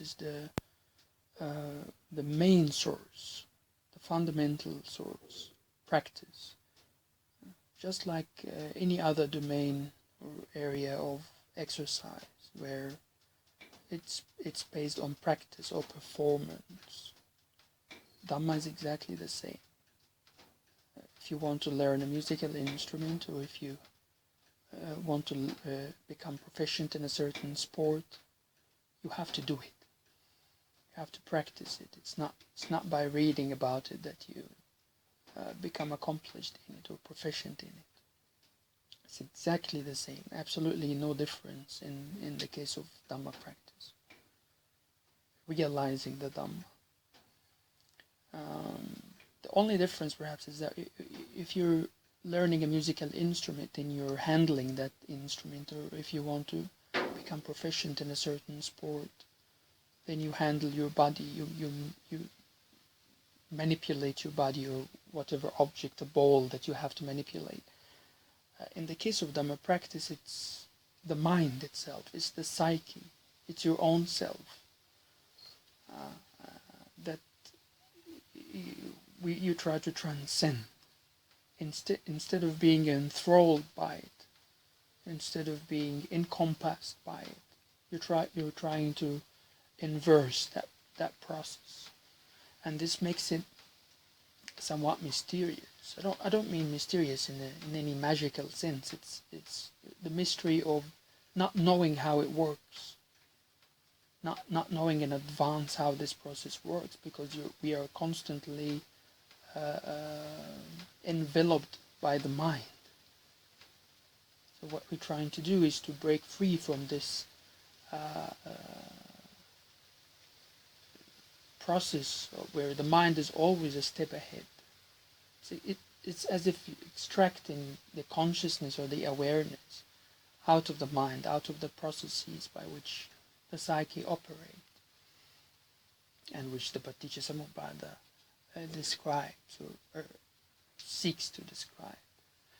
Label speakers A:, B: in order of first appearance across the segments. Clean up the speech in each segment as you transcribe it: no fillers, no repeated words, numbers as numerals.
A: this is the main source, the fundamental source, practice. Just like any other domain or area of exercise, where it's based on practice or performance. Dhamma is exactly the same. If you want to learn a musical instrument, or if you want to become proficient in a certain sport, you have to do it. You have to practice it. It's not by reading about it that you become accomplished in it or proficient in it. It's exactly the same. Absolutely no difference in the case of Dhamma practice. Realizing the Dhamma. The only difference perhaps is that if you're learning a musical instrument and you're handling that instrument, or if you want to become proficient in a certain sport, then you handle your body, you manipulate your body or whatever object, a ball that you have to manipulate. In the case of Dhamma practice, it's the mind itself, it's the psyche, it's your own self that you try to transcend. Instead of being enthralled by it, instead of being encompassed by it, you're trying to inverse that process, and this makes it somewhat mysterious. I don't mean mysterious in any magical sense. It's the mystery of not knowing how it works, not knowing in advance how this process works, because we are constantly enveloped by the mind. So what we're trying to do is to break free from this process where the mind is always a step ahead. So it's as if you're extracting the consciousness or the awareness out of the mind, out of the processes by which the psyche operates, and which the Paticcasamuppada describes or seeks to describe.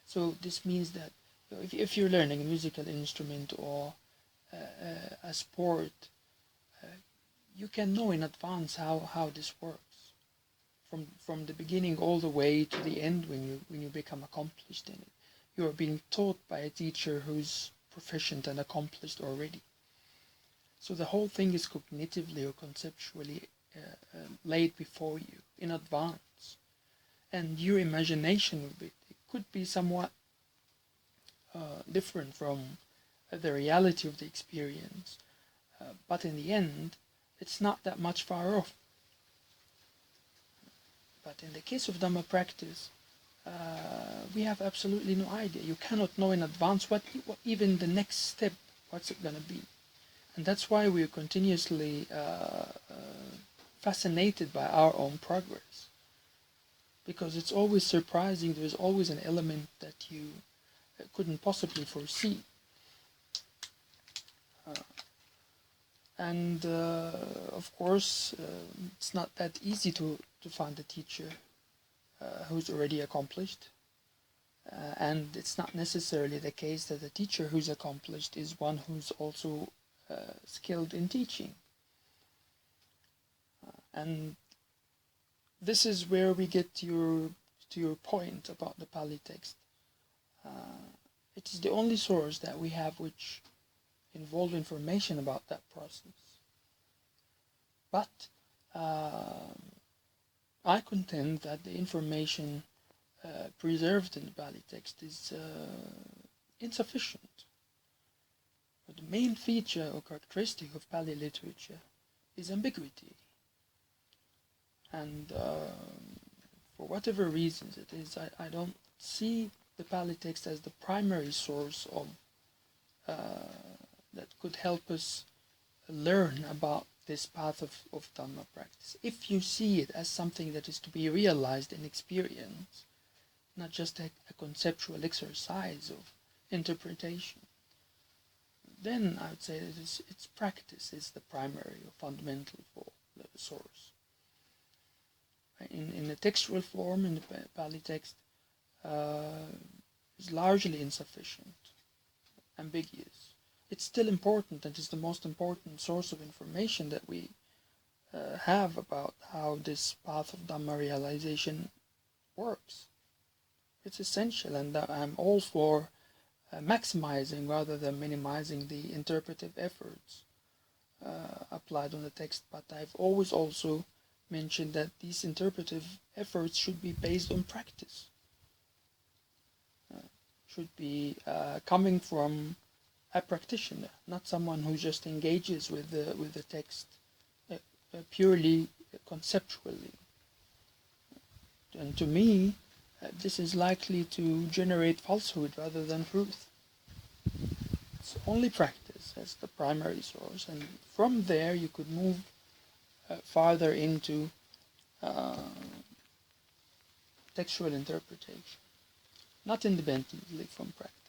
A: So this means that if you're learning a musical instrument or a sport, you can know in advance how this works from the beginning all the way to the end. When you become accomplished in it, you are being taught by a teacher who's proficient and accomplished already. So the whole thing is cognitively or conceptually laid before you in advance, and your imagination of it could be somewhat different from the reality of the experience, but in the end it's not that much far off. But in the case of Dhamma practice, we have absolutely no idea. You cannot know in advance what even the next step, what's it going to be. And that's why we're continuously fascinated by our own progress, because it's always surprising. There's always an element that you couldn't possibly foresee. And of course, it's not that easy to find a teacher who's already accomplished. And it's not necessarily the case that the teacher who's accomplished is one who's also skilled in teaching. And this is where we get to your point about the Pali text. It is the only source that we have which involve information about that process. But I contend that the information preserved in the Pali text is insufficient. But the main feature or characteristic of Pali literature is ambiguity. And for whatever reasons it is, I don't see the Pali text as the primary source of that could help us learn about this path of Dhamma practice. If you see it as something that is to be realized in experience, not just a conceptual exercise of interpretation, then I would say that its practice is the primary or fundamental source. In the textual form, in the Pali text, is largely insufficient, ambiguous. it's still important, and it's the most important source of information that we have about how this path of Dhamma realization works. It's essential, and I'm all for maximizing rather than minimizing the interpretive efforts applied on the text, but I've always also mentioned that these interpretive efforts should be based on practice, should be coming from a practitioner, not someone who just engages with the text purely conceptually. And to me, this is likely to generate falsehood rather than truth. It's only practice as the primary source, and from there you could move farther into textual interpretation, not independently from practice.